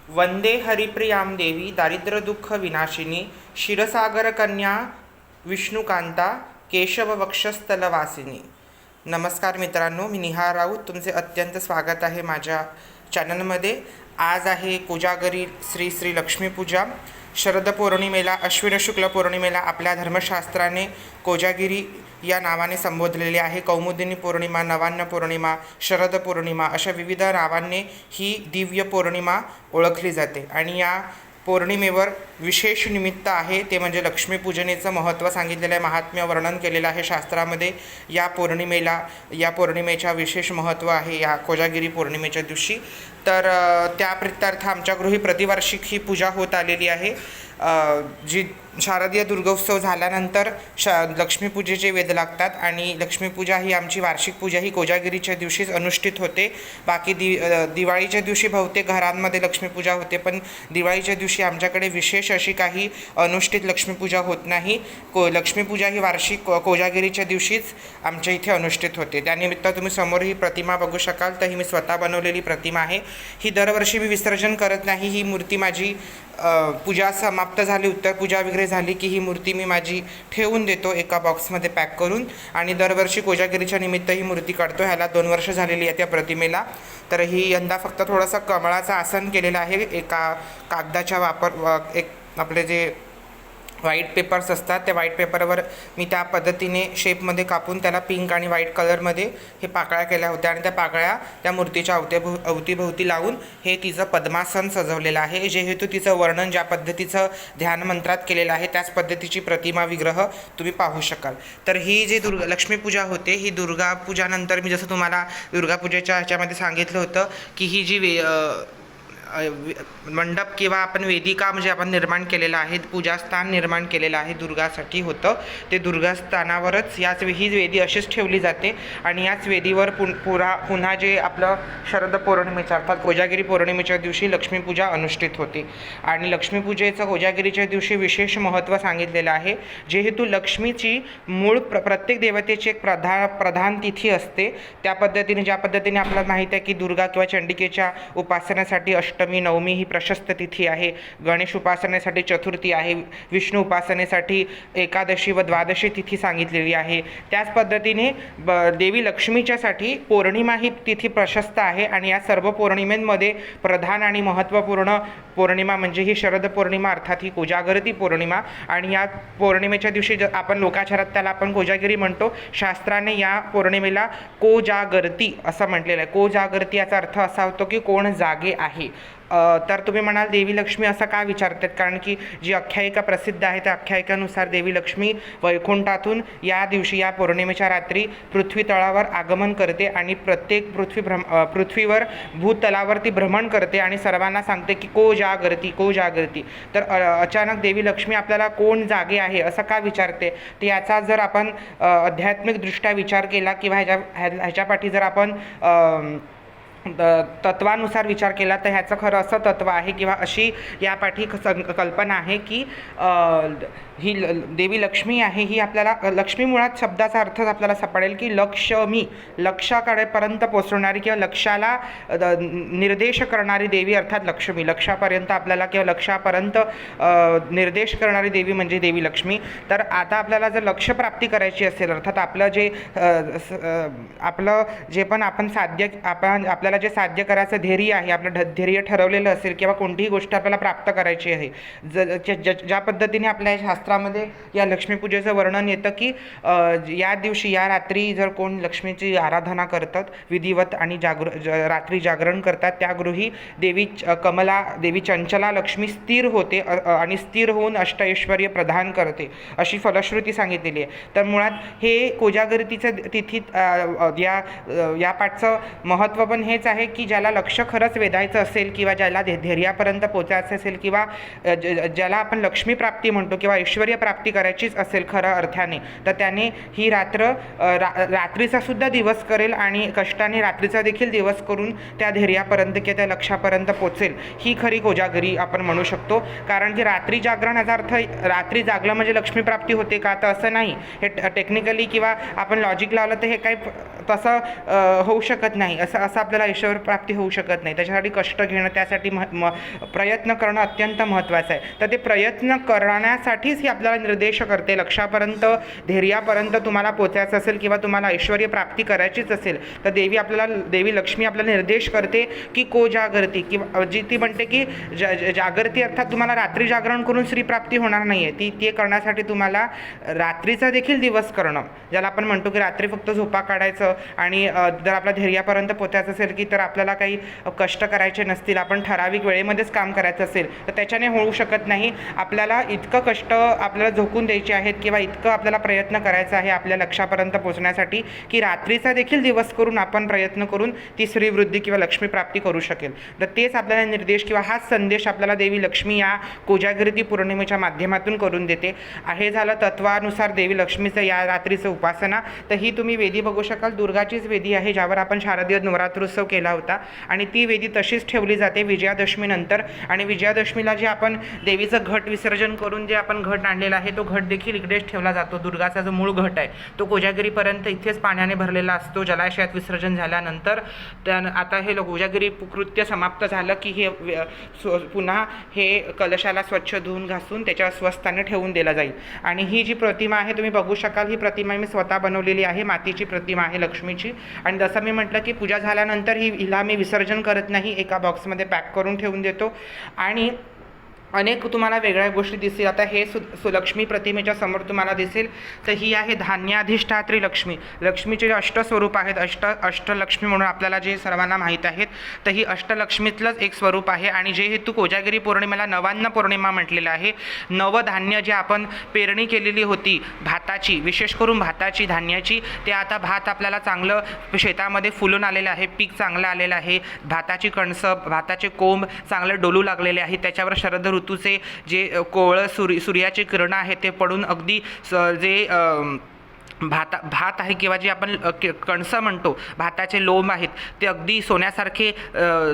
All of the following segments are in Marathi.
वंदे हरिप्रियां देवी दारिद्र्यदुःख विनाशिनी क्षीरसागरकन्या विष्णुकांता केशववक्षस्थलवासिनी. नमस्कार मित्रांनो, मी निहार राऊत तुमचे अत्यंत स्वागत आहे माझ्या चॅनलमध्ये. आज आहे कोजागरी श्री श्री लक्ष्मीपूजा. शरद पौर्णिमेला, अश्विन शुक्ल पौर्णिमेला आपल्या धर्मशास्त्राने कोजागिरी या नावाने संबोधलेले आहे. कौमुदिनी पौर्णिमा, नवान्न पौर्णिमा, शरद पौर्णिमा अशा विविध नावांनी ही दिव्य पौर्णिमा ओळखली जाते. आणि या पौर्णिमेवर विशेष निमित्त आहे ते म्हणजे लक्ष्मीपूजनेचं महत्त्व सांगितलेलं आहे, महात्म्य वर्णन केलेलं आहे शास्त्रामध्ये. या पौर्णिमेच्या विशेष महत्त्व आहे या कोजागिरी पौर्णिमेच्या दिवशी. तर त्या प्रित्यर्थ आमच्या गृही प्रतिवार्षिक ही पूजा होत आलेली आहे. जी शारदीय दुर्गोत्सव झाल्यानंतर लक्ष्मीपूजेचे वेध लागतात आणि लक्ष्मीपूजा ही आमची वार्षिक पूजा ही कोजागिरीच्या दिवशीच अनुष्ठित होते. बाकी दिवाळीच्या दिवशी बहुतेक घरांमध्ये लक्ष्मीपूजा होते, पण दिवाळीच्या दिवशी आमच्याकडे विशेष अशी काही अनुष्ठित लक्ष्मीपूजा होत नाही. लक्ष्मीपूजा ही वार्षिक कोजागिरीच्या दिवशीच आमच्या इथे अनुष्ठित होते. त्यानिमित्त तुम्ही समोर ही प्रतिमा बघू शकाल, तर ही मी स्वतः बनवलेली प्रतिमा आहे. ही दरवर्षी मी विसर्जन करत नाही. ही मूर्ती माझी पूजा समाप्त झाली, उत्तर पूजा वगैरे झाली की ही मूर्ती मी माझी ठेवून देतो एका बॉक्समध्ये पॅक करून. आणि दरवर्षी कोजागिरीच्या निमित्त ही मूर्ती काढतो. ह्याला 2 वर्ष झालेली आहे त्या प्रतिमेला. तर ही यंदा फक्त थोडंसं कमळाचं आसन केलेलं आहे. एका कागदाच्या एक आपले जे व्हाईट पेपर्स असतात त्या व्हाईट पेपरवर मी त्या पद्धतीने शेपमध्ये कापून त्याला पिंक आणि व्हाईट कलरमध्ये हे पाकळ्या केल्या होत्या आणि त्या पाकळ्या त्या मूर्तीच्या अवतीभोवती लावून हे तिचं पद्मासन सजवलेलं आहे. जे हेतू तिचं वर्णन ज्या पद्धतीचं ध्यानमंत्रात केलेलं आहे त्याच पद्धतीची प्रतिमा विग्रह तुम्ही पाहू शकाल. तर ही जी लक्ष्मीपूजा होते ही दुर्गापूजानंतर मी जसं तुम्हाला दुर्गापूजेच्या ह्याच्यामध्ये सांगितलं होतं की ही जी मंडप किंवा आपण वेदिका म्हणजे आपण निर्माण केलेलं आहे, पूजास्थान निर्माण केलेलं आहे दुर्गासाठी होतं. ते दुर्गास्थानावरच ही वेदी अशीच ठेवली जाते आणि याच वेदीवर पुन्हा जे आपलं शरद पौर्णिमेच्या अर्थात कोजागिरी पौर्णिमेच्या दिवशी लक्ष्मीपूजा अनुष्ठित होते. आणि लक्ष्मीपूजेचं कोजागिरीच्या दिवशी विशेष महत्त्व सांगितलेलं आहे. जेहेतू लक्ष्मीची मूळ प्रत्येक देवतेची एक प्रधान तिथी असते, त्या पद्धतीने ज्या पद्धतीने आपल्याला माहीत आहे की दुर्गा किंवा चंडिकेच्या उपासनेसाठी अष्टमी, नवमी ही प्रशस्त तिथी आहे. गणेश उपासनेसाठी चतुर्थी आहे. विष्णू उपासनेसाठी एकादशी व द्वादशी तिथी सांगितलेली आहे. त्याच पद्धतीने देवी लक्ष्मीच्यासाठी पौर्णिमा ही तिथी प्रशस्त आहे. आणि या सर्व पौर्णिमेमध्ये प्रधान आणि महत्त्वपूर्ण पौर्णिमा म्हणजे ही शरद पौर्णिमा अर्थात ही कोजागरी पौर्णिमा. आणि या पौर्णिमेच्या दिवशी आपण लोकाचारात त्याला आपण कोजागिरी म्हणतो. शास्त्राने या पौर्णिमेला कोजागरती असं म्हटलेलं आहे. कोजागरती याचा अर्थ असा होतो की कोण जागे आहे. तर तुम्ही म्हणाल देवी लक्ष्मी असं का विचारतात, कारण की जी आख्यायिका प्रसिद्ध आहे त्या आख्यायिकानुसार देवी लक्ष्मी वैकुंठातून या दिवशी या पौर्णिमेच्या रात्री पृथ्वी तळावर आगमन करते आणि प्रत्येक पृथ्वीवर भूतलावर ती भ्रमण करते आणि सर्वांना सांगते की को जागृती. तर अचानक देवी लक्ष्मी आपल्याला कोण जागे आहे असं का विचारते, तर याचा जर आपण आध्यात्मिकदृष्ट्या विचार केला किंवा ह्याच्या पाठी जर आपण तत्वानुसार विचार केला तर ह्याचं खरं असं तत्व आहे किंवा अशी यापाठी कल्पना आहे की ही देवी लक्ष्मी आहे ही आपल्याला लक्ष्मी मुळात शब्दाचा अर्थच आपल्याला सापडेल की लक्ष्मी, लक्षाकडेपर्यंत पोचवणारी किंवा लक्षाला निर्देश करणारी देवी अर्थात लक्ष्मी. लक्षापर्यंत आपल्याला किंवा लक्षापर्यंत निर्देश करणारी देवी म्हणजे देवी लक्ष्मी. तर आता आपल्याला जर लक्ष्यप्राप्ती करायची असेल अर्थात आपलं जे पण आपल्याला जे साध्य करायचं ध्येय आहे, आपलं ध्येय ठरवलेलं असेल किंवा कोणतीही गोष्ट आपल्याला प्राप्त करायची आहे, ज्या पद्धतीने आपल्या शास्त्रामध्ये या लक्ष्मीपूजेचं वर्णन येतं की या दिवशी या रात्री जर कोण लक्ष्मीची आराधना करतात विधिवत आणि रात्री जागरण करतात त्या गृही देवी चंचला लक्ष्मी स्थिर होते आणि स्थिर होऊन अष्टऐश्वर्य प्रदान करते अशी फलश्रुती सांगितलेली आहे. तर मुळात हे कोजागरीतीचं तिथीत या पाठचं महत्त्व पण हेच आहे की ज्याला लक्ष खरंच वेधायचं असेल किंवा ज्याला ध्येयापर्यंत पोचायचं असेल किंवा ज्याला आपण लक्ष्मी प्राप्ती म्हणतो किंवा ऐश्वर्य प्राप्ती करायचीच असेल खऱ्या अर्थाने, तर त्याने ही रात्रीचा सुद्धा दिवस करेल आणि कष्टाने रात्रीचा देखील दिवस करून त्या ध्येयापर्यंत किंवा त्या लक्ष्यापर्यंत पोचेल. ही खरी कोजागरी आपण म्हणू शकतो. कारण की रात्री जागरण याचा अर्थ रात्री जागलं म्हणजे लक्ष्मी प्राप्ती होते का, तर असं नाही. हे टेक्निकली किंवा आपण लॉजिक लावलं तर हे काही तसं होऊ शकत नाही. असं आपल्याला ऐश्वर प्राप्ती होऊ शकत नाही. त्याच्यासाठी कष्ट घेणं, त्यासाठी प्रयत्न करणं अत्यंत महत्त्वाचं आहे. तर ते प्रयत्न करण्यासाठीच ही आपल्याला निर्देश करते. लक्षापर्यंत, धैर्यापर्यंत तुम्हाला पोचायचं असेल किंवा तुम्हाला ऐश्वर्य प्राप्ती करायचीच असेल तर देवी लक्ष्मी आपल्याला निर्देश करते की कोजागरती, किंवा जी ती म्हणते की जागरती अर्थात तुम्हाला रात्री जागरण करून श्रीप्राप्ती होणार नाही आहे. ते करण्यासाठी तुम्हाला रात्रीचा देखील दिवस करणं, ज्याला आपण म्हणतो की रात्री फक्त झोपा काढायचं आणि जर आपल्या धैर्यापर्यंत पोचायचं असेल की तर आपल्याला काही कष्ट करायचे नसतील, आपण ठराविक वेळेमध्येच काम करायचं असेल तर त्याच्याने होऊ शकत नाही. आपल्याला इतकं कष्ट आपल्याला झोकून द्यायचे आहेत किंवा इतकं आपल्याला प्रयत्न करायचा आहे आपल्या लक्ष्यापर्यंत पोहोचण्यासाठी की रात्रीचा देखील दिवस करून आपण प्रयत्न करून ती श्रीवृद्धी किंवा लक्ष्मी प्राप्ती करू शकेल. तर तेच आपल्याला निर्देश किंवा हाच संदेश आपल्याला देवी लक्ष्मी या कोजागिरी पौर्णिमेच्या माध्यमातून करून देते. हे झालं तत्वानुसार देवी लक्ष्मीचं या रात्रीचं उपासना. तर ही तुम्ही वेदी बघू शकाल, दुर्गाचीच वेदी आहे ज्यावर आपण शारदीय नवरात्रोत्सव केला होता आणि ती वेदी तशीच ठेवली जाते विजयादशमीनंतर. आणि विजयादशमीला जे आपण देवीचं घट विसर्जन करून जे आपण घट आणलेला आहे तो घट देखील इकडेच ठेवला जातो. दुर्गाचा जो मूळ घट आहे तो कोजागिरीपर्यंत इथेच पाण्याने भरलेला असतो. जलाशयात विसर्जन झाल्यानंतर आता हे कोजागिरी कृत्य समाप्त झालं की हे पुन्हा हे कलशाला स्वच्छ धुवून घासून त्याच्या स्वस्थाने ठेवून दिला जाईल. आणि ही जी प्रतिमा आहे तुम्ही बघू शकाल, ही प्रतिमा मी स्वतः बनवलेली आहे. मातीची प्रतिमा आहे लक्ष्मीची. आणि जसं मी म्हटलं की पूजा झाल्यानंतर हिला मी विसर्जन करत नाही, एका बॉक्समध्ये पॅक करून ठेवून देतो. आणि अनेक तुम्हाला वेगळ्या गोष्टी दिसतील. आता हे लक्ष्मी प्रतिमेच्या समोर तुम्हाला दिसेल तर ही आहे धान्याधिष्ठात्री लक्ष्मी. लक्ष्मीचे जे अष्टस्वरूप आहेत, अष्टलक्ष्मी म्हणून आपल्याला जे सर्वांना माहीत आहेत, तर ही अष्टलक्ष्मीतलंच एक स्वरूप आहे. आणि जे हेतू कोजागिरी पौर्णिमेला नवान्न पौर्णिमा म्हटलेलं आहे. नवधान्य जे आपण पेरणी केलेली होती भाताची, विशेष करून भाताची, धान्याची, ते आता भात आपल्याला चांगलं शेतामध्ये फुलून आलेलं आहे, पीक चांगलं आलेलं आहे. भाताची कणसं, भाताचे कोंब चांगले डोलू लागलेले आहेत. त्याच्यावर शरद ऋतूचे जे कोवळं सूर्याचे किरण आहेत ते पडून अगदी जे भात आहे किंवा जे आपण कणसं म्हणतो, भाताचे लोंब आहेत, ते अगदी सोन्यासारखे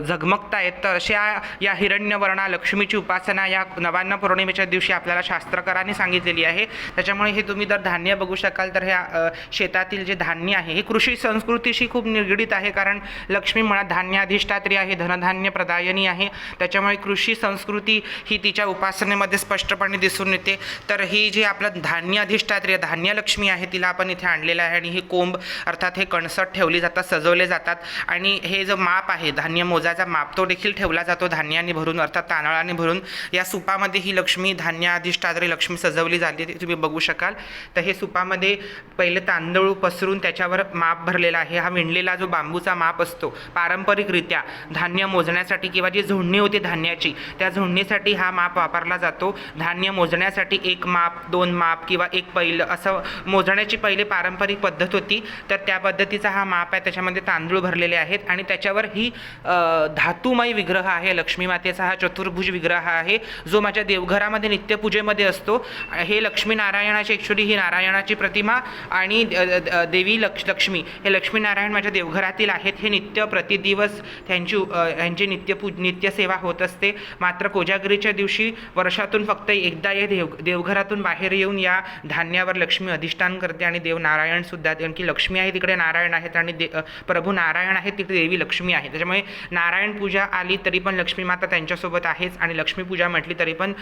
झगमगत आहेत. तर अशा या हिरण्यवर्णा लक्ष्मीची उपासना या नवान्न पौर्णिमेच्या दिवशी आपल्याला शास्त्रकारांनी सांगितलेली आहे. त्याच्यामुळे हे तुम्ही जर धान्य बघू शकाल तर ह्या शेतातील जे धान्य आहे हे कृषी संस्कृतीशी खूप निगडीत आहे. कारण लक्ष्मी मुळात धान्य अधिष्ठात्री आहे, धनधान्य प्रदायनी आहे. त्याच्यामुळे कृषी संस्कृती ही तिच्या उपासनेमध्ये स्पष्टपणे दिसून येते. तर ही जी आपलं धान्य अधिष्ठात्री धान्य लक्ष्मी आहे तिला आपण इथे आणलेलं आहे. आणि हे कोंब अर्थात हे कणसट ठेवली जातात, सजवले जातात. आणि हे जो माप आहे धान्य मोजाचा माप तो देखील ठेवला जातो धान्याने भरून, अर्थात तांदळाने भरून. या सुपामध्ये ही लक्ष्मी धान्य अधिष्ठात्री लक्ष्मी सजवली जाते, तुम्ही बघू शकाल. तर हे सुपामध्ये पहिले तांदूळ पसरून त्याच्यावर माप भरलेला आहे. हा विणलेला जो बांबूचा माप असतो पारंपरिकरित्या धान्य मोजण्यासाठी किंवा जी झोडणी होती धान्याची त्या झोडणीसाठी हा माप वापरला जातो. धान्य मोजण्यासाठी 1 माप, 2 माप किंवा 1 पैल असं मोजण्याची पहिले पारंपरिक पद्धत होती. तर त्या पद्धतीचा हा माप आहे. त्याच्यामध्ये तांदूळ भरलेले आहेत आणि त्याच्यावर ही धातुमय विग्रह आहे. लक्ष्मी मातेचा हा चतुर्भुज विग्रह आहे जो माझ्या देवघरामध्ये नित्यपूजेमध्ये असतो. हे लक्ष्मीनारायणाची ॲक्च्युली ही नारायणाची प्रतिमा आणि देवी लक्ष्मी हे लक्ष्मीनारायण माझ्या देवघरातील आहेत. हे नित्य प्रतिदिवस यांची नित्यसेवा होत असते. मात्र कोजागिरीच्या दिवशी वर्षातून फक्त एकदा हे देवघरातून बाहेर येऊन या धान्यावर लक्ष्मी अधिष्ठान करते. आणि देव नारायण सुद्धा, कारण की लक्ष्मी आहे तिकडे नारायण आहेत आणि प्रभू नारायण आहेत तिकडे देवी लक्ष्मी आहे. त्याच्यामुळे नारायण पूजा आली तरी पण लक्ष्मी माता त्यांच्यासोबत आहेच आणि लक्ष्मी पूजा म्हटली तरी पण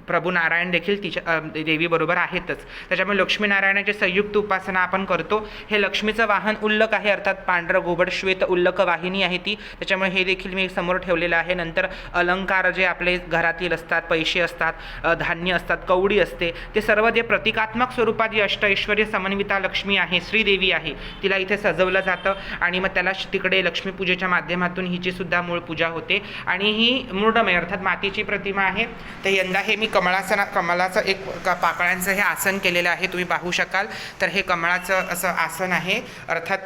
प्रभू नारायण देखील तिच्या देवीबरोबर आहेतच. त्याच्यामुळे लक्ष्मीनारायणाची संयुक्त उपासना आपण करतो. हे लक्ष्मीचं वाहन उल्लक आहे, अर्थात पांढरं गोबड श्वेत उल्लक वाहिनी आहे ती. त्याच्यामुळे हे देखील मी समोर ठेवलेलं आहे. नंतर अलंकार जे आपले घरातील असतात, पैसे असतात, धान्य असतात, कवडी असते, ते सर्व जे प्रतिकात्मक स्वरूपात जी अष्टऐश्वर्य समन्विता लक्ष्मी आहे, श्रीदेवी आहे, तिला इथे सजवलं जातं. आणि मग त्याला तिकडे लक्ष्मीपूजेच्या माध्यमातून हिची सुद्धा मूळ पूजा होते. आणि ही मूर्डमय अर्थात मातीची प्रतिमा आहे. तर यंदा हे मी कमळाचं एक पाकळ्यांचं हे आसन केलेलं आहे, तुम्ही पाहू शकाल. तर हे कमळाचं असं आसन आहे, अर्थात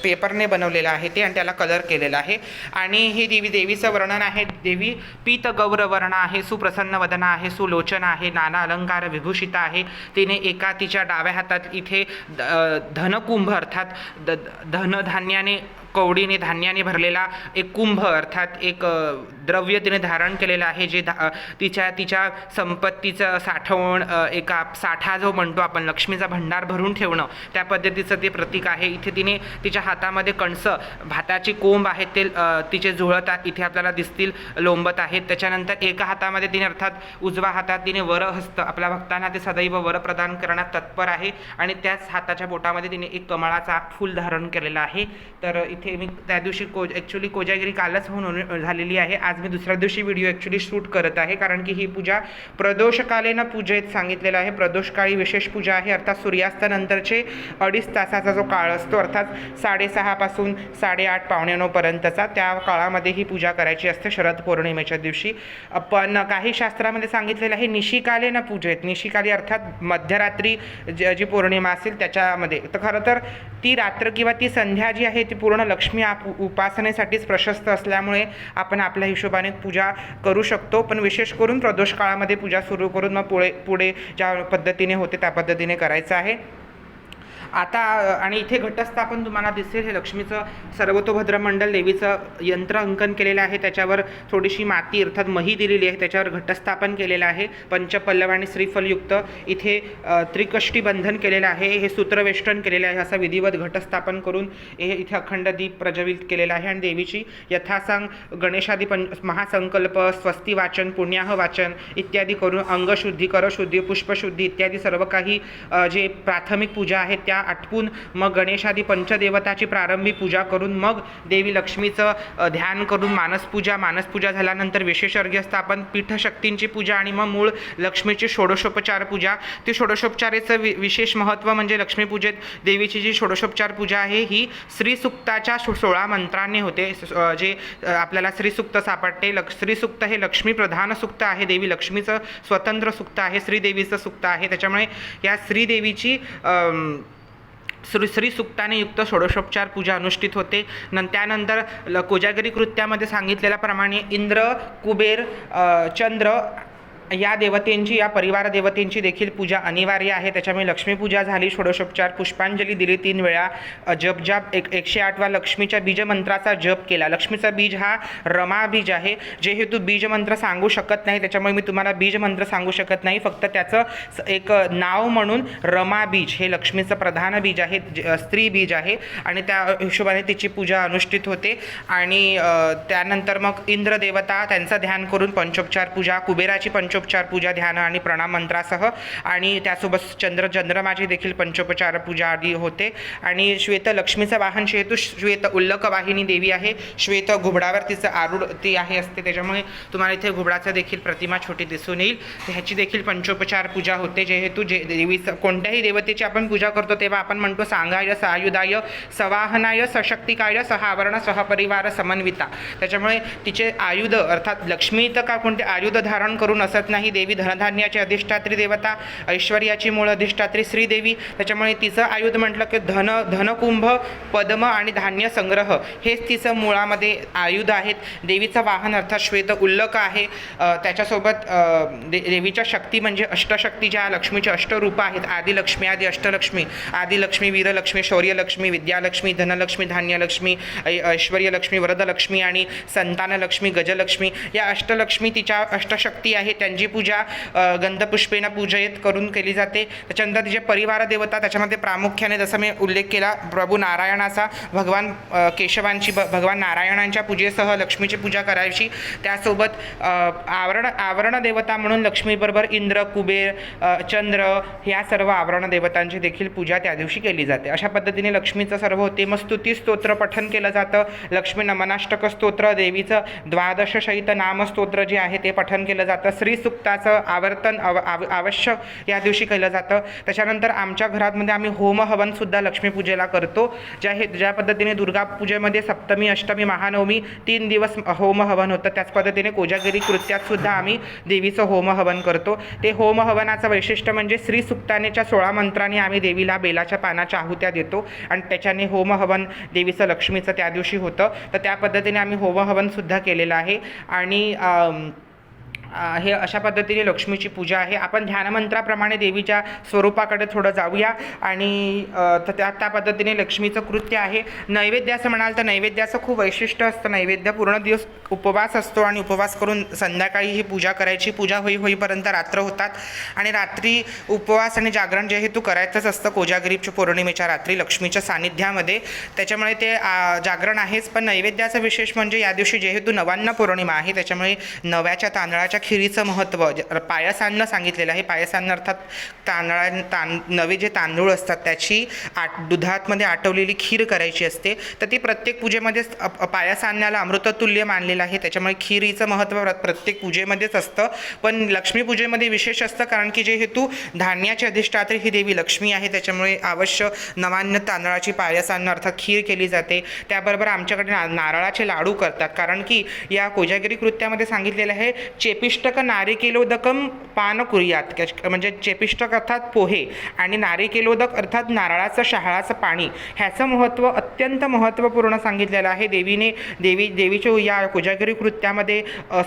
पेपरने बनवलेलं आहे ते आणि त्याला कलर केलेला आहे. आणि हे देवीचं वर्णन आहे. देवी पीत गौरवर्ण आहे, सुप्रसन्न वदना आहे, सुलोचना आहे, नाना अलंकार विभूषिता आहे. तिने तिच्या डाव्या हातात इथे धनकुंभ अर्थात धनधान्याने कवडीने धान्याने भरलेला एक कुंभ अर्थात एक द्रव्य तिने धारण केलेलं आहे, जे तिच्या संपत्तीचं साठवण एका साठा जो म्हणतो आपण, लक्ष्मीचा भंडार भरून ठेवणं, त्या पद्धतीचं ते प्रतीक आहे. इथे तिने तिच्या हातामध्ये कणसं, भाताची कोंब आहेत ते तिचे जुळत इथे आपल्याला दिसतील, लोंबत आहेत. त्याच्यानंतर एका हातामध्ये तिने अर्थात उजवा हातात तिने वरहस्त, आपल्या भक्तांना ते सदैव वर प्रदान करण्यात तत्पर आहे आणि त्याच हाताच्या बोटामध्ये तिने एक कमळाचा फूल धारण केलेला आहे. तर इथे मी त्या दिवशी ॲक्च्युली कोजागिरी कालच होऊन झालेली आहे. आज मी दुसऱ्या दिवशी व्हिडिओ ॲक्च्युली शूट करत आहे, कारण की ही पूजा प्रदोषकालीन पूजेत सांगितलेलं आहे. प्रदोषकाळी विशेष पूजा आहे, अर्थात सूर्यास्तानंतरचे 2.5 तासाचा जो काळ असतो, अर्थात 6:30 पासून 8:30 पावणे 9 पर्यंतचा, त्या काळामध्ये ही पूजा करायची असते शरद पौर्णिमेच्या दिवशी. पण काही शास्त्रामध्ये सांगितलेलं आहे निशिकालीन पूजेत, निशिकाली अर्थात मध्यरात्री जी पौर्णिमा असेल त्याच्यामध्ये. तर खरं तर ती रात्र किंवा ती संध्या जी आहे ती पूर्ण लक्ष्मी उपासनेसाठीच प्रशस्त असल्यामुळे आपण आपल्या हिशोबाने पूजा करू शकतो, पण विशेष करून प्रदोष काळामध्ये पूजा सुरू करून मग पुढे ज्या पद्धतीने होते त्या पद्धतीने करायचं आहे. आता आणि इथे घटस्थापन तुम्हाला दिसेल, हे लक्ष्मीचं सर्वतोभद्र मंडल देवीचं यंत्र अंकन केलेलं आहे, त्याच्यावर थोडीशी माती अर्थात मही दिलेली आहे, त्याच्यावर घटस्थापन केलेलं आहे, पंचपल्लव आणि श्रीफलयुक्त. इथे त्रिकष्टी बंधन केलेलं आहे, हे सूत्रवेष्टन केलेलं आहे, असं विधिवत घटस्थापन करून हे इथे अखंड दीप प्रज्वलित केलेला आहे. आणि देवीची यथासांग गणेशादी महासंकल्प, स्वस्ती वाचन, पुण्याह वाचन इत्यादी करून अंगशुद्धी, करशुद्धी, पुष्पशुद्धी इत्यादी सर्व काही जे प्राथमिक पूजा आहेत त्या आटपून मग गणेशादी पंचदेवताची प्रारंभी पूजा करून मग देवी लक्ष्मीचं ध्यान करून मानसपूजा झाल्यानंतर विशेष अर्घ्यस्थापन, पीठशक्तींची पूजा आणि मग मूळ लक्ष्मीची षोडशोपचार पूजा. ती षोडशोपचारेचं विशेष महत्त्व म्हणजे लक्ष्मीपूजेत देवीची जी षोडशोपचार पूजा आहे ही श्रीसुक्ताच्या 16 मंत्रांनी होते, जे आपल्याला श्रीसुक्त सापडते. श्रीसुक्त हे लक्ष्मी प्रधान सुक्त आहे, देवी लक्ष्मीचं स्वतंत्र सुक्त आहे, श्रीदेवीचं सुक्त आहे. त्याच्यामुळे या श्रीदेवीची श्रीसुक्ताने युक्त षोडशोपचार पूजा अनुष्ठित होते. त्यानंतर कोजागरी कृत्यामध्ये सांगितलेल्याप्रमाणे इंद्र, कुबेर, चंद्र या देवतेंची, या परिवार देवतेंची देखील पूजा अनिवार्य आहे. त्याच्यामुळे लक्ष्मीपूजा झाली, षोडशोपचार, पुष्पांजली दिली, 3 वेळा जप 108 लक्ष्मीच्या बीजमंत्राचा जप केला. लक्ष्मीचा बीज हा रमा बीज आहे, जे हेतू बीजमंत्र सांगू शकत नाही, त्याच्यामुळे मी तुम्हाला बीजमंत्र सांगू शकत नाही, फक्त त्याचं एक नाव म्हणून रमा बीज हे लक्ष्मीचं प्रधान बीज आहे, स्त्री बीज आहे आणि त्या हिशोबाने तिची पूजा अनुष्ठित होते. आणि त्यानंतर मग इंद्र देवता त्यांचं ध्यान करून पंचोपचार पूजा, कुबेराची पंचोपचार पूजा ध्यान आणि प्रणाम मंत्रासह, आणि त्यासोबत चंद्रमाची देखील पंचोपचार पूजा आदी होते. आणि श्वेत लक्ष्मीचं वाहन हेतू श्वेत उल्लक वाहिनी देवी आहे, श्वेत घुबडावर तिचं आरूढ ती आहे असते, त्याच्यामुळे तुम्हाला इथे घुबडाचं देखील प्रतिमा छोटी दिसून येईल. ह्याची देखील पंचोपचार पूजा होते, जे हेतू देवीचं कोणत्याही देवतेची आपण पूजा करतो तेव्हा आपण म्हणतो सांगाय, सायुधाय, सवाहनाय, सशक्तिकाय, सहावरण, सहपरिवार, समन्विता. त्याच्यामुळे तिचे आयुध अर्थात लक्ष्मी तर का कोणते आयुध धारण करून असत नाही, देवी धनधान्याची अधिष्ठात्री देवता, ऐश्वर्याची मूळ अधिष्ठात्री श्रीदेवी. त्याच्यामुळे तिचं आयुध म्हटलं की धनकुंभ, पद्म आणि धान्य संग्रह हेच तिचं मुळामध्ये आयुध आहेत. देवीचं वाहन अर्थात श्वेत उल्लक आहे. त्याच्यासोबत देवीच्या शक्ती म्हणजे अष्टशक्ती, ज्या लक्ष्मीचे अष्टरूप आहेत, आदिलक्ष्मी, आदि अष्टलक्ष्मी, आदिलक्ष्मी, वीरलक्ष्मी, शौर्यलक्ष्मी, विद्यालक्ष्मी, धनलक्ष्मी, धान्यलक्ष्मी, ऐश्वर्यलक्ष्मी, वरदलक्ष्मी आणि संतानलक्ष्मी, गजलक्ष्मी या अष्टलक्ष्मी तिच्या अष्टशक्ती आहेत. त्यांची पूजा गंधपुष्पेनं पूजयेत करून केली जाते. त्याच्यानंतर तिचे परिवार देवता, त्याच्यामध्ये प्रामुख्याने जसं मी उल्लेख केला प्रभू नारायणाचा, भगवान केशवांची, भगवान नारायणांच्या पूजेसह लक्ष्मीची पूजा करायची. त्यासोबत आवरण देवता म्हणून लक्ष्मीबरोबर इंद्र, कुबेर, चंद्र ह्या सर्व आवरण देवतांची देखील पूजा त्या दिवशी केली जाते. अशा पद्धतीने लक्ष्मीचं सर्व होते. मग स्तुती स्तोत्र पठन केलं जातं, लक्ष्मी नमनाष्टक स्तोत्र, देवीचं 12 शैत नामस्तोत्र जे आहे ते पठन केलं जातं, श्रीसुक्ताचं आवर्तन अवश्य या दिवशी केलं जातं. त्याच्यानंतर आमच्या घरामध्ये आम्ही होम हवनसुद्धा लक्ष्मीपूजेला करतो. ज्या पद्धतीने दुर्गा पूजेमध्ये सप्तमी, अष्टमी, महानवमी 3 दिवस होम हवन होतं, त्याच पद्धतीने कोजागिरी कृत्यातसुद्धा आम्ही देवीचं होम हवन करतो. ते होम हवनाचं वैशिष्ट्य म्हणजे श्रीसुक्तानेच्या 16 मंत्रांनी आम्ही देवीला बेलाच्या पानाच्या आहुत्या देतो आणि त्याच्याने होम हवन देवीचं लक्ष्मीचं त्या दिवशी होतं. तर त्या पद्धतीने आम्ही होम हवनसुद्धा केलेलं आहे. आणि हे अशा पद्धतीने लक्ष्मीची पूजा आहे. आपण ध्यानमंत्राप्रमाणे देवीच्या स्वरूपाकडे थोडं जाऊया आणि तर त्या पद्धतीने लक्ष्मीचं कृत्य आहे. नैवेद्याचं म्हणाल तर नैवेद्याचं खूप वैशिष्ट्य असतं. नैवेद्य पूर्ण दिवस उपवास असतो आणि उपवास करून संध्याकाळी ही पूजा करायची. पूजा होईपर्यंत रात्र होतात आणि रात्री उपवास आणि जागरण जे हे तू करायचंच असतं कोजागिरी पौर्णिमेच्या रात्री लक्ष्मीच्या सानिध्यामध्ये. त्याच्यामुळे ते जागरण आहेच. पण नैवेद्याचं विशेष म्हणजे या दिवशी जेहेतू नवान्न पौर्णिमा आहे त्याच्यामुळे नव्याच्या तांदळाच्या खिरीचं महत्त्व पायसान्न सांगितलेलं आहे. पायसान्न अर्थात नवे जे तांदूळ असतात त्याची दुधामध्ये आटवलेली खीर करायची असते. तर ती प्रत्येक पूजेमध्ये पायसान्याला अमृततुल्य मानलेलं आहे. त्याच्यामुळे खिरीचं महत्त्व प्रत्येक पूजेमध्येच असतं. पण लक्ष्मी पूजेमध्ये विशेष असतं कारण की जे हेतू धान्याची अधिष्ठात्री ही देवी लक्ष्मी आहे त्याच्यामुळे अवश्य नवान्न तांदळाची पायसान्न अर्थात खीर केली जाते. त्याबरोबर आमच्याकडे नारळाचे लाडू करतात कारण की या कोजागिरी कृत्यामध्ये सांगितलेलं आहे चेपिष्टक नारिकेलोदकम पान कुर्यात. म्हणजे चेपिष्टक अर्थात पोहे आणि नारिकेलोदक अर्थात नारळाचं शहाळाचं पाणी ह्याचं महत्त्व अत्यंत महत्त्वपूर्ण सांगितलेलं आहे. देवीच्या या कोजागिरी कृत्यामध्ये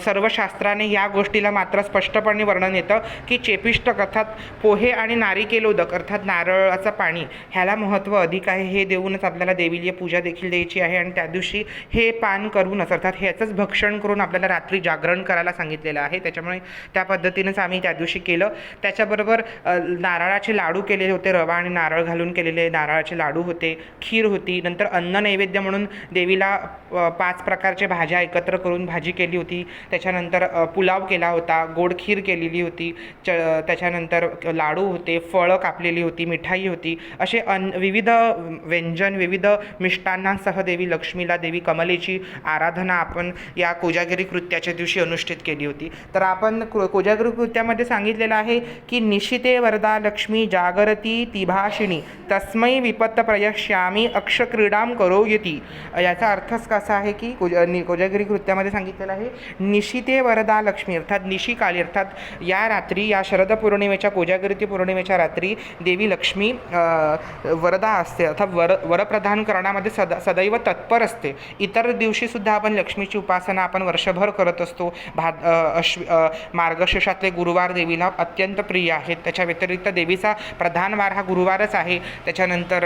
सर्व शास्त्राने या गोष्टीला मात्र स्पष्टपणे वर्णन येतं की चेपिष्टक अर्थात पोहे आणि नारिकेलोदक अर्थात नारळाचं पाणी ह्याला महत्त्व अधिक आहे. हे देऊनच आपल्याला देवीला पूजा देखील द्यायची आहे आणि त्या दिवशी हे पान करूनच अर्थात ह्याचंच भक्षण करून आपल्याला रात्री जागरण करायला सांगितलेलं आहे. त्याच्यामुळे त्या पद्धतीनंच आम्ही त्या दिवशी केलं. त्याच्याबरोबर नारळाचे लाडू केलेले होते. रवा आणि नारळ घालून केलेले नारळाचे लाडू होते. खीर होती. नंतर अन्न नैवेद्य म्हणून देवीला 5 प्रकारच्या भाज्या एकत्र करून भाजी केली होती. त्याच्यानंतर पुलाव केला होता. गोड खीर केलेली होती. त्याच्यानंतर लाडू होते. फळं कापलेली होती. मिठाई होती. असे विविध व्यंजन विविध मिष्टांनासह देवी लक्ष्मीला देवी कमलेची आराधना आपण या कोजागिरी कृत्याच्या दिवशी अनुष्ठित केली होती. तर आपण कोजागिरी कृत्यामध्ये सांगितलेलं आहे की निशिते वरदा लक्ष्मी जागरती तिभाषिणी तस्मै विपत्त प्रयश्यामी अक्षक्रीडाम करोयती. याचा अर्थच कसा आहे की कोजागिरी कृत्यामध्ये सांगितलेलं आहे निशिते वरदा लक्ष्मी अर्थात निशिकाली अर्थात या रात्री या शरद पौर्णिमेच्या कोजागिरी पौर्णिमेच्या रात्री देवी लक्ष्मी वरदा असते अर्थात वरप्रदान करण्यामध्ये सदैव तत्पर असते. इतर दिवशीसुद्धा आपण लक्ष्मीची उपासना आपण वर्षभर करत असतो. मार्गशीर्षातले गुरुवार देवीला अत्यंत प्रिय आहेत. त्याच्या व्यतिरिक्त देवीचा प्रधान वार हा गुरुवारच आहे. त्याच्यानंतर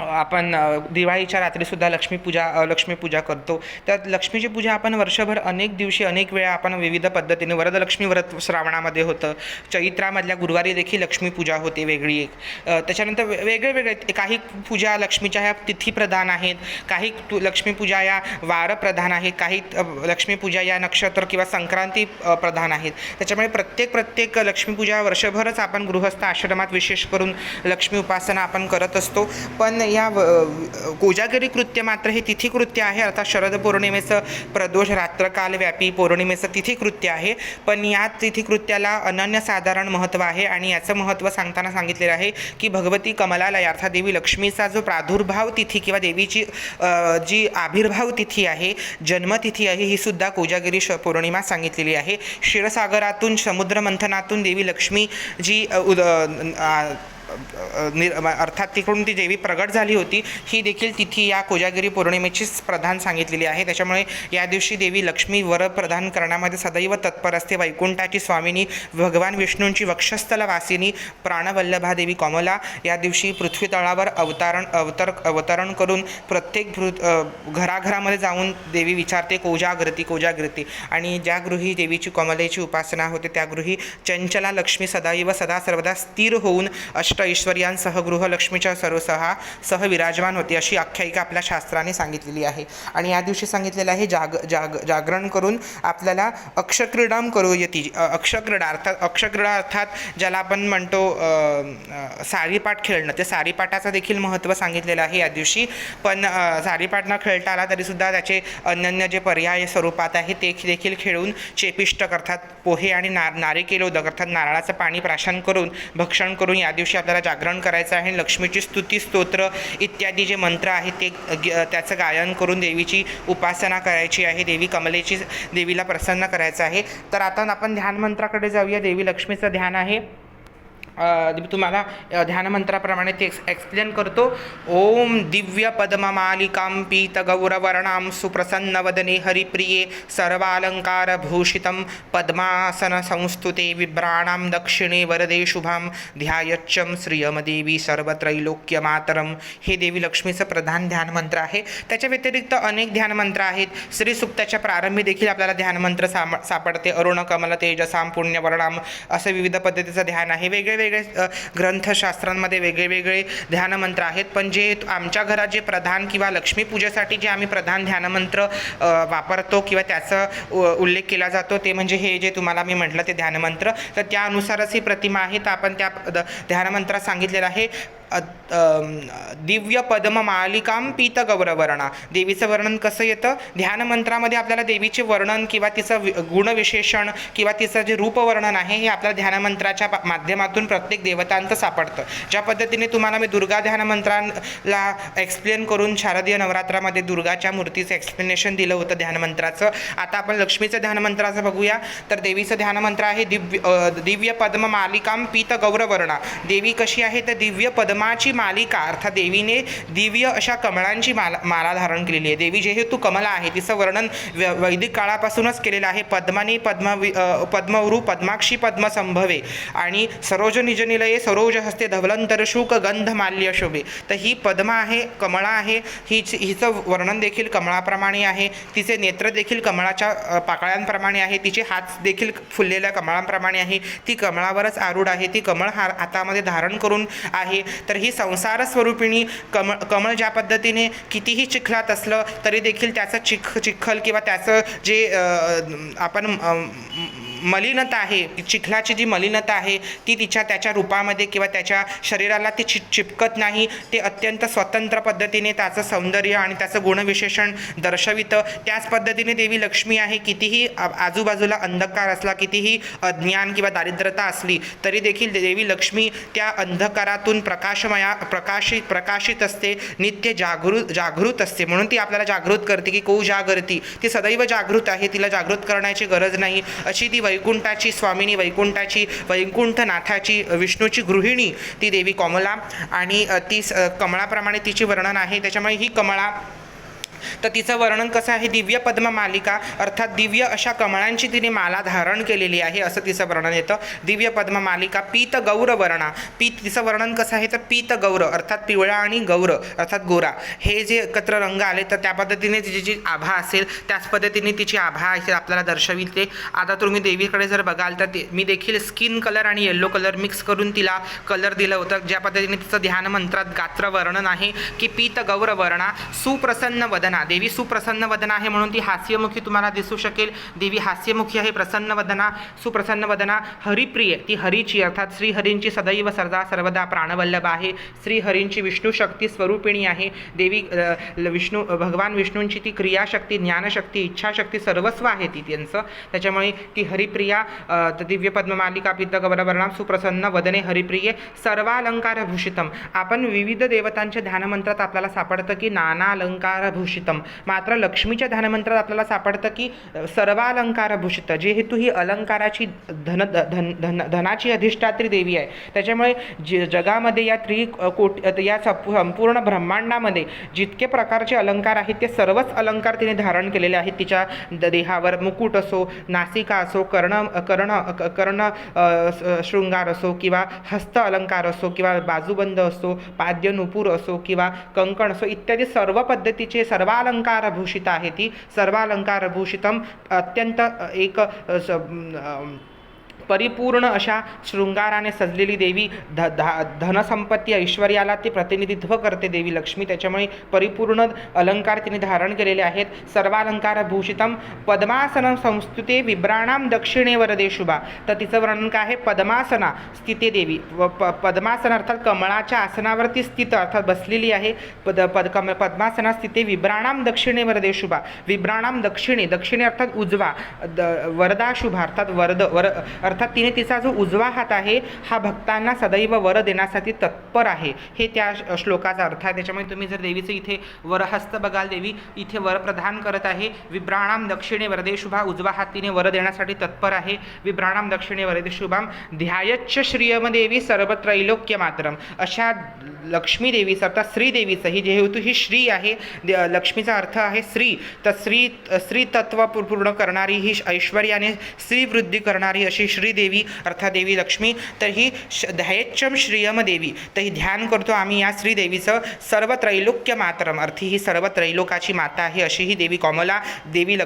आपण दिवाळीच्या रात्रीसुद्धा लक्ष्मीपूजा करतो. तर लक्ष्मीची पूजा आपण वर्षभर अनेक दिवशी अनेक वेळा आपण विविध पद्धतीने वरदलक्ष्मी व्रत श्रावणामध्ये होतं. चैत्रामधल्या गुरुवारी देखील लक्ष्मीपूजा होते वेगळी एक. त्याच्यानंतर वेगळे काही पूजा लक्ष्मीच्या ह्या तिथीप्रधान आहेत. काही लक्ष्मीपूजा या वारप्रधान आहेत. काही लक्ष्मीपूजा या नक्षत्र किंवा संक्रांती प्रधान आहेत. त्याच्यामुळे प्रत्येक लक्ष्मीपूजा वर्षभरच आपण गृहस्थ आश्रमात विशेष करून लक्ष्मी उपासना आपण करत असतो. पण या कोजागिरी कृत्य मात्र हे तिथीकृत्य आहे अर्थात शरद पौर्णिमेचं प्रदोष रात्रकाल व्यापी पौर्णिमेचं तिथीकृत्य आहे. पण या तिथीकृत्याला अनन्यसाधारण महत्त्व आहे आणि याचं महत्त्व सांगताना सांगितलेलं आहे की भगवती कमलालय अर्थात देवी लक्ष्मीचा जो प्रादुर्भाव तिथी किंवा देवीची जी आविर्भाव तिथी आहे जन्मतिथी आहे ही सुद्धा कोजागिरी पौर्णिमा सांगितलेली आहे. क्षीरसागरातून समुद्रमंथनातून देवी लक्ष्मी जी अर्थात तिकडून ती देवी प्रगट झाली होती ही देखील तिथी या कोजागिरी पौर्णिमेचीच प्रधान सांगितलेली आहे. त्याच्यामुळे या दिवशी देवी लक्ष्मी वर प्रदान करण्यामध्ये सदैव तत्पर असते. वैकुंठाची स्वामिनी भगवान विष्णूंची वक्षस्थल वासिनी प्राणवल्लभा देवी कमला या दिवशी पृथ्वी तळावर अवतरण करून प्रत्येक घराघरामध्ये जाऊन देवी विचारते कोजागृती आणि ज्या गृही देवीची कमलेची उपासना होते त्या गृही चंचला लक्ष्मी सदैव सदा सर्वदा स्थिर होऊन ऐश्वर्यांसह गृहलक्ष्मीच्या सह विराजमान होती अशी आख्यायिका आपल्या शास्त्राने सांगितलेली आहे. आणि या दिवशी सांगितलेलं आहे जागरण करून आपल्याला अक्षक्रीडाम करोयती. अक्षक्रीडा अर्थात ज्याला आपण म्हणतो सारीपाट खेळणं ते सारीपाटाचं देखील महत्त्व सांगितलेलं आहे या दिवशी. पण सारीपाट न खेळता आला तरीसुद्धा त्याचे अनन्य जे पर्याय स्वरूपात आहे ते देखील खेळून चेपिष्टक अर्थात पोहे आणि नारिकेलोदक अर्थात नारळाचं पाणी प्राशन करून भक्षण करून या दिवशी आपल्याला जागरण करायचं आहे. लक्ष्मीची स्तुती स्तोत्र इत्यादी जे मंत्र आहेत ते त्याचं गायन करून देवीची उपासना करायची आहे. देवी कमलेची देवीला प्रसन्न करायचं आहे. तर आता आपण ध्यान मंत्राकडे जाऊया. देवी लक्ष्मीचं ध्यान आहे तुम्हाला ध्यानमंत्राप्रमाणे ते एक्सप्लेन करतो. ओम दिव्य पद्ममालिकां पीतगौरवर्णां सुप्रसन्नवदने हरिप्रिये सर्वालंकारभूषितं पद्मासन संस्तुते विभ्राणां दक्षिणे वरदे शुभां ध्यायच्चं श्रियमदेवी सर्वत्रैलोक्यमातरं. हे देवी लक्ष्मीचं प्रधान ध्यानमंत्र आहे. त्याच्या व्यतिरिक्त अनेक ध्यानमंत्र आहेत. श्रीसुक्ताच्या प्रारंभी देखील आपल्याला ध्यानमंत्र सापडते. अरुण कमल तेजसां पुण्यवर्णाम असं विविध पद्धतीचं ध्यान आहे. वेगळे ग्रंथशास्त्रांमध्ये वेगळे ध्यानमंत्र आहेत. पण जे आमच्या घरात जे प्रधान किंवा लक्ष्मीपूजेसाठी जे आम्ही प्रधान ध्यानमंत्र वापरतो किंवा त्याचा उल्लेख केला जातो ते म्हणजे हे जे तुम्हाला मी म्हटलं ते ध्यानमंत्र. तर त्यानुसारच ही प्रतिमा आहे. तर आपण त्या ध्यानमंत्रात सांगितलेलं आहे दिव्य पद्ममालिकां पीतगौरवर्णा. देवीचं वर्णन कसं येतं ध्यानमंत्रामध्ये? आपल्याला देवीचे वर्णन किंवा तिचं गुणविशेषण किंवा तिचं जे रूपवर्णन आहे हे आपल्याला ध्यानमंत्राच्या माध्यमातून प्रत्येक देवतांचं सापडतं. ज्या पद्धतीने तुम्हाला मी दुर्गा ध्यानमंत्राला एक्सप्लेन करून शारदीय नवरात्रामध्ये दुर्गाच्या मूर्तीचं एक्सप्लेनेशन दिलं होतं ध्यानमंत्राचं. आता आपण लक्ष्मीचं ध्यानमंत्राचं बघूया. तर देवीचं ध्यानमंत्र आहे दिव्य पद्ममालिकां पीतगौरवर्णा. देवी कशी आहे तर दिव्य पद्माची मालिका अर्थात देवीने दिव्य अशा कमळांची माला धारण केलेली आहे. देवी जेहेतू कमला आहे तिचं वर्णन वैदिक काळापासूनच केलेलं आहे. पद्माने पद्मवरू पद्माक्षी पद्मसंभवे आणि सरोज निजनिलये सरोज हस्ते धवलंतर शुक गंध माल्य शोभे. तर ही पद्मा आहे, कमळा आहे. हिचं वर्णन देखील कमळाप्रमाणे आहे. तिचे नेत्र देखील कमळाच्या पाकळ्यांप्रमाणे आहे. तिचे हात देखील फुललेल्या कमळांप्रमाणे आहे. ती कमळावरच आरूढ आहे. ती कमळ हातामध्ये धारण करून आहे. तर ही संसार स्वरूपिणी कमळ ज्या पद्धतीने कितीही चिखलात असलं तरी देखील त्याचं चिखल किंवा त्याचं जे आपण मलिनता आहे, चिखलाची जी मलिनता आहे ती त्याच्या रूपामध्ये किंवा त्याच्या शरीराला ती चिपकत नाही. ते अत्यंत स्वतंत्र पद्धतीने त्याचं सौंदर्य आणि त्याचं गुणविशेषण दर्शवितं. त्याच पद्धतीने देवी लक्ष्मी आहे. कितीही आजूबाजूला अंधकार असला, कितीही अज्ञान किंवा दारिद्र्यता असली तरी देखील देवी लक्ष्मी त्या अंधकारातून प्रकाशित असते. नित्य जागृत असते. म्हणून ती आपल्याला जागृत करते की को जागरती. ती सदैव जागृत आहे. तिला जागृत करण्याची गरज नाही. अशी ती वैकुंठाची स्वामिनी, वैकुंठनाथाची, विष्णूची गृहिणी ती देवी कमला. आणि ती कमळाप्रमाणे तिचे वर्णन आहे. त्याच्यामुळे ही कमळा तर तिचं वर्णन कसं आहे दिव्य पद्म मालिका अर्थात दिव्य अशा कमळांची तिने माला धारण केलेली आहे असं तिचं वर्णन येतं. दिव्य पद्म मालिका पीत गौर वर्णा. तिचं वर्णन कसं आहे तर पीत गौर अर्थात पिवळा आणि गौर अर्थात गोरा हे जे एकत्र रंग आले तर त्या पद्धतीने तिची जी आभा असेल त्याच पद्धतीने तिची आभा आपल्याला दर्शविते. आता तुम्ही देवीकडे जर बघाल तर मी देखील स्किन कलर आणि येल्लो कलर मिक्स करून तिला कलर दिलं होतं. ज्या पद्धतीने तिचं ध्यान मंत्रात गात्र वर्णन आहे की पीत गौर वर्णा सुप्रसन्न वदना. देवी सुप्रसन्न वदना आहे म्हणून ती हास्यमुखी तुम्हाला दिसू शकेल. देवी हास्यमुखी आहे, प्रसन्न वदना, सुप्रसन्न वदना. हरिप्रिय, ती हरीची अर्थात श्रीहरींची सदैव सदा सर्वदा प्राणवल्लभ आहे. श्रीहरींची विष्णू शक्ती स्वरूपिणी आहे. देवी भगवान विष्णूंची ती क्रियाशक्ती, ज्ञानशक्ती, इच्छाशक्ती सर्वस्व आहे ती त्यांचं. त्याच्यामुळे ती हरिप्रिया. दिव्य पद्ममालिका पीतगौरवर्णा सुप्रसन्न वदने हरिप्रिये सर्वालंकारभूषितम. आपण विविध देवतांच्या ध्यानमंत्रात आपल्याला सापडतं की नानालंकारभूषित. मात्र लक्ष्मीच्या ध्यानमंत्रात आपल्याला सापडतं की सर्वालंकारभूषित. जेहेतू ही अलंकाराची धनाची अधिष्ठात्री देवी आहे त्याच्यामुळे जगामध्ये या संपूर्ण ब्रह्मांडामध्ये जितके प्रकारचे अलंकार आहेत ते सर्वच अलंकार तिने धारण केलेले आहेत. तिच्या देहावर मुकुट असो, नासिका असो, कर्ण शृंगार असो किंवा हस्त अलंकार असो किंवा बाजूबंद असो, पाद्य नुपूर असो किंवा कंकण असो इत्यादी सर्व पद्धतीचे सर्वालंकारभूषित आहे. ती सर्वालंकारभूषितम अत्यंत एक परिपूर्ण अशा शृंगाराने सजलेली देवी. धनसंपत्ती ऐश्वर्याला ती प्रतिनिधित्व करते देवी लक्ष्मी. त्याच्यामुळे परिपूर्ण अलंकार तिने धारण केलेले आहेत. सर्वालंकारभूषितम पद्मासन संस्तुते विभ्राणाम दक्षिणे वरदे शुभा. तर तिचं वर्णन काय आहे पद्मासना स्थिते देवी. पद्मासन अर्थात कमळाच्या आसनावरती स्थित अर्थात बसलेली आहे. पद्मासना स्थिते विभ्राणाम दक्षिणे वरदे शुभा. विभ्राणाम दक्षिणे, दक्षिणे अर्थात उजवा, वरदा शुभा अर्थात अर्थात तिने तिचा जो उजवा हात आहे हा भक्तांना सदैव वर देण्यासाठी तत्पर आहे, हे त्या श्लोकाचा अर्थ आहे. त्याच्यामुळे तुम्ही जर देवीचं इथे वरहस्त बघाल, देवी इथे वर प्रदान करत आहे. विभ्राणाम दक्षिणे वरदे शुभा, उजवा हात तिने वर देण्यासाठी तत्पर आहे. विभ्राणाम दक्षिणे वरदे शुभाम ध्यायच्च श्रियमदेवी सर्वत्रैलोक्य मातरम. अशा लक्ष्मी देवीचं अर्थात श्रीदेवीचं ही जेहेतु ही श्री आहे, लक्ष्मीचा अर्थ आहे श्री, तर श्री तत्व पूर्ण करणारी ही ऐश्वर्याने श्रीवृद्धी करणारी अशी श्रीदेवी अर्थात देवी लक्ष्मी. तर ही ध्यायच्चम श्रियम देवी, तर ही ध्यान करतो आम्ही या श्रीदेवीचं. सर्व त्रैलोक्य मातरम अर्थी ही सर्व त्रैलोकाची माता आहे अशी ही देवी कमला. देवी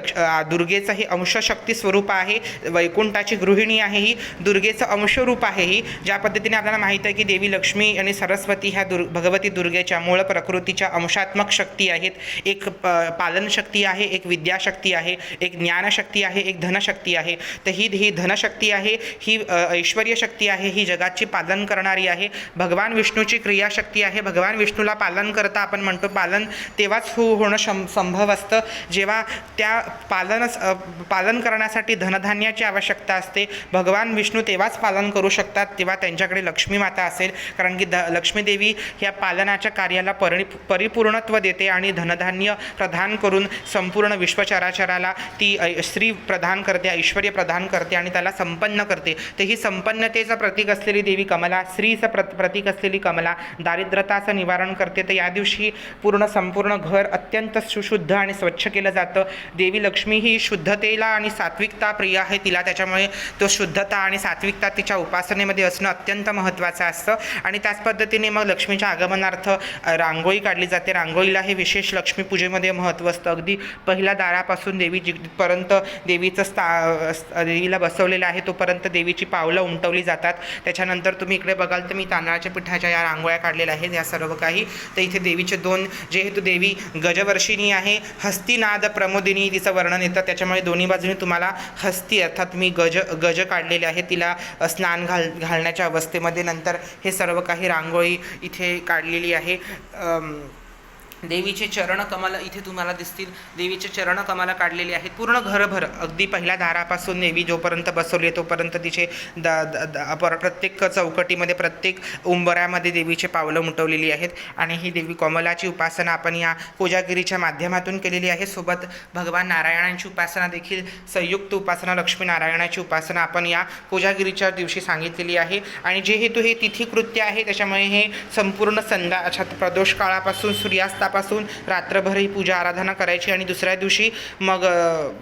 दुर्गेचं हे अंशशक्ती स्वरूप आहे, वैकुंठाची गृहिणी आहे, ही दुर्गेचं अंशरूप आहे. ही ज्या पद्धतीने आपल्याला माहीत आहे की देवी लक्ष्मी आणि सरस्वती ह्या भगवती दुर्गेच्या मूळ प्रकृतीच्या अंशात्मक शक्ती आहेत. एक पालन शक्ती आहे, एक विद्याशक्ती आहे, एक ज्ञानशक्ती आहे, एक धनशक्ती आहे. तर ही धनशक्ती आहे, ही ऐश्वर्य शक्ती आहे, ही जगाची पालन करणारी आहे. भगवान विष्णूची क्रियाशक्ती आहे. भगवान विष्णूला पालन करता आपण म्हणतो पालन तेव्हाच होणं संभव असतं जेव्हा त्या पालन करण्यासाठी धनधान्याची आवश्यकता असते. भगवान विष्णू तेव्हाच पालन करू शकतात तेव्हा त्यांच्याकडे लक्ष्मी माता असेल, कारण की लक्ष्मी देवी ह्या पालनाच्या कार्याला परिपूर्णत्व देते आणि धनधान्य प्रदान करून संपूर्ण विश्वचराचराला ती श्री प्रदान करते, ऐश्वर्य प्रदान करते आणि त्याला संपन्न करते. तर ही संपन्नतेचं प्रतीक असलेली देवी कमला, श्रीचं प्रतीक असलेली कमला दारिद्र्यताचं निवारण करते. तर या दिवशी संपूर्ण घर अत्यंत सुशुद्ध आणि स्वच्छ केलं जातं. देवी लक्ष्मी ही शुद्धतेला आणि सात्विकता प्रिय आहे तिला, त्याच्यामुळे तो शुद्धता आणि सात्विकता तिच्या उपासनेमध्ये असणं अत्यंत महत्त्वाचं असतं. आणि त्याच पद्धतीने मग लक्ष्मीच्या आगमनार्थ रांगोळी काढली जाते. रांगोळीला हे विशेष लक्ष्मी पूजेमध्ये महत्त्व असतं. अगदी पहिल्या दारापासून देवी जिथपर्यंत देवीला बसवलेलं आहे तोपर्यंत देवीची पावलं उमटवली जातात. त्याच्यानंतर तुम्ही इकडे बघाल तर मी तांदळाच्या पिठाच्या या रांगोळ्या काढलेल्या आहेत या सर्व काही. तर इथे देवीचे दोन जेहेतु देवी गजवर्षिणी आहे, हस्तीनाद प्रमोदिनी तिचं वर्णन येतं, त्याच्यामुळे दोन्ही बाजूने तुम्हाला हस्ती अर्थात मी गज काढलेले आहे तिला स्नान घालण्याच्या अवस्थेमध्ये. नंतर हे सर्व काही रांगोळी इथे काढलेली आहे. देवीचे चरणकमल इथे तुम्हाला दिसतील. देवीचे चरणकमल काढलेले आहेत पूर्ण घरभर. अगदी पहिल्या दारापासून देवी जोपर्यंत बसवली तोपर्यंत तिचे प्रत्येक चौकटीमध्ये प्रत्येक उंबऱ्यामध्ये देवीचे पावलं उमटवलेली आहेत. आणि ही देवी कमलाची उपासना आपण या कोजागिरीच्या माध्यमातून केलेली आहे. सोबत भगवान नारायणांची उपासना देखील, संयुक्त उपासना लक्ष्मीनारायणाची उपासना आपण या कोजागिरीच्या दिवशी सांगितलेली आहे. आणि जेहेतु हे तिथीकृत्य आहे त्याच्यामुळे हे संपूर्ण प्रदोष काळापासून सूर्यास्तापासून रात्रभर ही पूजा आराधना करायची आणि दुसऱ्या दिवशी मग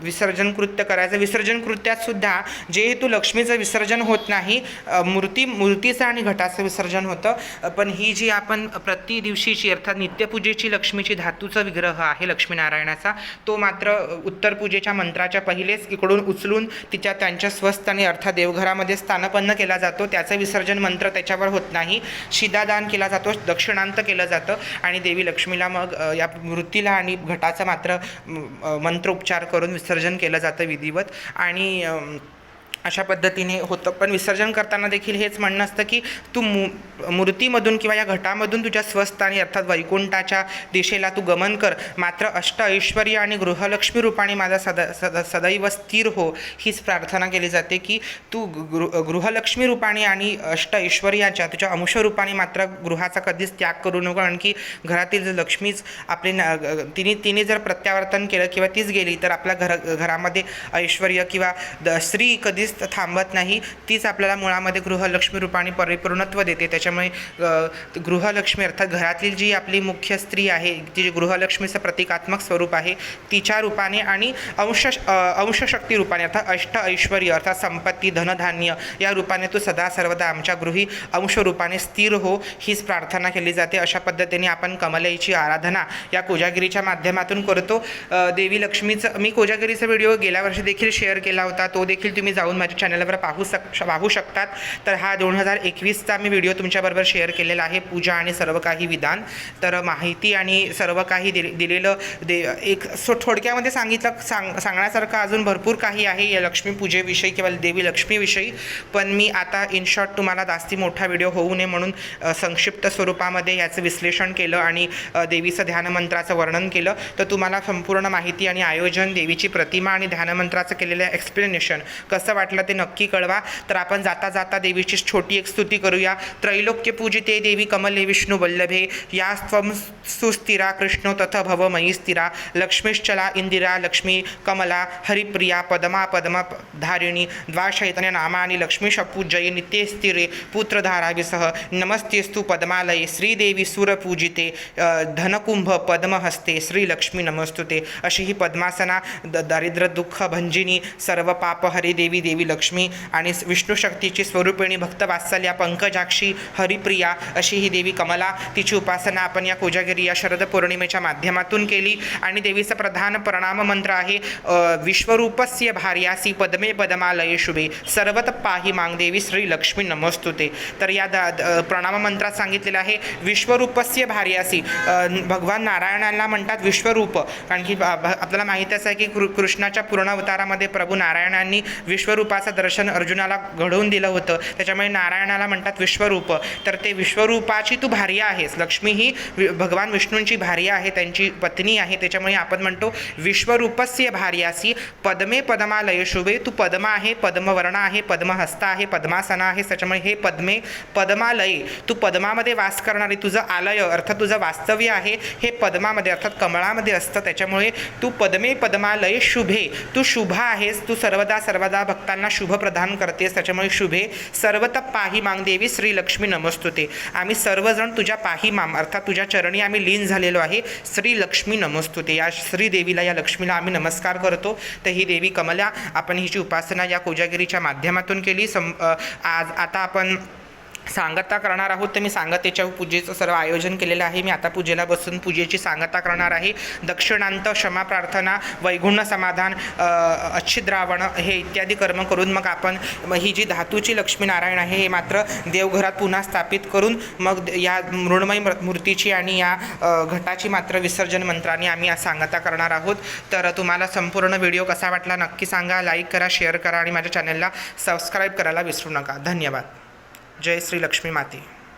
विसर्जन कृत्य करायचं. विसर्जन कृत्यात सुद्धा जेहेतु लक्ष्मीचं विसर्जन होत नाही, मूर्तीचं आणि घटाचं विसर्जन होतं. पण ही जी आपण प्रति दिवशीची अर्थात नित्यपूजेची लक्ष्मीची धातूचा विग्रह आहे लक्ष्मीनारायणाचा, तो मात्र उत्तर पूजेच्या मंत्राच्या पहिलेच इकडून उचलून त्यांच्या स्वस्थानी अर्थात देवघरामध्ये स्थानपन्न केला जातो. त्याचं विसर्जन मंत्र त्याच्यावर होत नाही. शिदादान केला जातो, दक्षिणांत केलं जातं आणि देवी लक्ष्मीला मग या मूर्तीला आणि घटाचा मात्र मंत्रोपचार करून विसर्जन केलं जातं विधिवत. आणि अशा पद्धतीने होतं. पण विसर्जन करताना देखील हेच म्हणणं असतं की तू मूर्तीमधून किंवा या घटामधून तुझ्या स्वस्थानी अर्थात वैकुंठाच्या दिशेला तू गमन कर, मात्र अष्ट ऐश्वर्य आणि गृहलक्ष्मी रूपाने माझा सदैव स्थिर हो, हीच प्रार्थना केली जाते की तू गृहलक्ष्मी रूपाने आणि अष्ट ऐश्वर्याच्या तुझ्या अंशरूपाने मात्र गृहाचा कधीच त्याग करू नको. कारण की घरातील जर लक्ष्मीच आपले तिने जर प्रत्यावर्तन केलं किंवा तीच गेली तर आपल्या घरामध्ये ऐश्वर्य किंवा स्त्री कधीच थांबत नाही. तीच आपल्याला मुळामध्ये गृहलक्ष्मी रूपाने परिपूर्णत्व देते. त्याच्यामुळे गृहलक्ष्मी अर्थात घरातील जी आपली मुख्य स्त्री आहे, जी गृहलक्ष्मीचं प्रतिकात्मक स्वरूप आहे, तिच्या रूपाने आणि अंशशक्ती रूपाने अर्थात अष्ट ऐश्वर्य अर्थात संपत्ती धनधान्य या रूपाने तू सदा सर्वदा आमच्या गृही अंश रूपाने स्थिर हो, हीच प्रार्थना केली जाते. अशा पद्धतीने आपण कमलेची आराधना या कोजागिरीच्या माध्यमातून करतो. देवी लक्ष्मीचं मी कोजागिरीचा व्हिडिओ गेल्या वर्षी देखील शेअर केला होता, तो देखील तुम्ही जाऊन माझ्या चॅनलवर पाहू शकतात. तर हा 2021चा मी व्हिडिओ तुमच्याबरोबर शेअर केलेला आहे, पूजा आणि सर्व काही विधान. तर माहिती आणि सर्व काही दिलेलं एक थोडक्यामध्ये सांगण्यासारखं अजून भरपूर काही आहे या लक्ष्मी पूजेविषयी किंवा देवी लक्ष्मीविषयी. पण मी आता इन शॉर्ट तुम्हाला जास्ती मोठा व्हिडिओ होऊ नये म्हणून संक्षिप्त स्वरूपामध्ये याचं विश्लेषण केलं आणि देवीचं ध्यानमंत्राचं वर्णन केलं. तर तुम्हाला संपूर्ण माहिती आणि आयोजन, देवीची प्रतिमा आणि ध्यानमंत्राचं केलेलं एक्सप्लेनेशन कसं वाटलं वाटलं ते नक्की कळवा. तर आपण जाता जाता देवीची छोटी एक स्तुती करूया. त्रैलोक्य पूजिते देवी कमले विष्णू वल्लभे या त्वं सुस्थिरा कृष्णो तथ भव मयी स्थिरा लक्ष्मीश्चला इंदिरा लक्ष्मी कमला हरिप्रिया पदमा पद्मधारिणी द्वाशैतन्य नामानि लक्ष्मीशपूजये नित्ये स्थिरे पुत्रधाराभिसह नमस्तेस्तु पद्मालये श्रीदेवी सुरपूजिते धनकुंभ पद्महस्ते श्रीलक्ष्मी नमस्तुते. अशी ही पद्मासना दारिद्र्य दुःख भंजिनी सर्व पाप हरी देवी देवी लक्ष्मी आणि विष्णू शक्तीची स्वरूपिणी भक्तवात्सल्या पंकजाक्षी हरिप्रिया अशी ही देवी कमला. तिची उपासना आपण या कोजागिरी या शरद पौर्णिमेच्या माध्यमातून केली. आणि देवीचा प्रधान प्रणाम मंत्र आहे विश्वरूपस्य भार्यासी पद्मे पद्मालये शुभे सर्वत पाही मांग देवी श्री लक्ष्मी नमस्तुते. तर या प्रणाम मंत्रात सांगितलेलं आहे विश्वरूपस्य भार्यासी. भगवान नारायणांना म्हणतात विश्वरूप, कारण की आपल्याला माहीतच आहे की कृष्णाच्या पूर्ण अवतारामध्ये प्रभू नारायणांनी विश्वरूपाचं दर्शन अर्जुनाला घडवून दिलं होतं. त्याच्यामुळे नारायणाला म्हणतात विश्वरूप. तर ते विश्वरूपाची तू भार्या आहेस. लक्ष्मी ही भगवान विष्णूंची भार्या आहे, त्यांची पत्नी आहे. त्याच्यामुळे आपण म्हणतो विश्वरूपस्य भार्यासी पद्मे पद्मालये शुभे. तू पद्मा आहे, पद्मवर्ण आहे, पद्महस्त आहे, पद्मासना आहे. त्याच्यामुळे हे पद्मे पद्मालये, तू पद्मामध्ये वास करणारी, तुझं आलय अर्थात तुझं वास्तव्य आहे हे पद्मामध्ये अर्थात कमळामध्ये असतं. त्याच्यामुळे तू पद्मे पद्मालये शुभे, तू शुभ आहेस. तू सर्वदा भक्तांना शुभ प्रदान करतेस. त्याच्यामुळे शुभे सर्वत पाही मांग देवी श्री लक्ष्मी नमस्तुते. आम्ही सर्वजण तुझ्या पाही माम अर्थात तुझ्या चरणी आम्ही लीन झालेलो आहे. श्री लक्ष्मी नमस्तुते. या श्रीदेवीला या लक्ष्मीला आम्ही नमस्कार करतो. तर ही देवी कमला आपण हिची उपासना या कोजागिरीच्या माध्यमातून केली. आज आता आपण सांगता करणार आहोत. तर मी सांगतेच्या पूजेचं सर्व आयोजन केलेलं आहे. मी आता पूजेला बसून पूजेची सांगता करणार आहे. दक्षिणांत क्षमा प्रार्थना वैगुण्य समाधान अच्छिद्रावण हे इत्यादी कर्म करून मग आपण ही जी धातूची लक्ष्मीनारायण आहे हे मात्र देवघरात पुन्हा स्थापित करून मग या मृण्मयी मूर्तीची आणि या घटाची मात्र विसर्जन मंत्राने आम्ही आज सांगता करणार आहोत. तर तुम्हाला संपूर्ण व्हिडिओ कसा वाटला नक्की सांगा. लाईक करा, शेअर करा आणि माझ्या चॅनलला सबस्क्राईब करायला विसरू नका. धन्यवाद. जय श्री लक्ष्मी माते.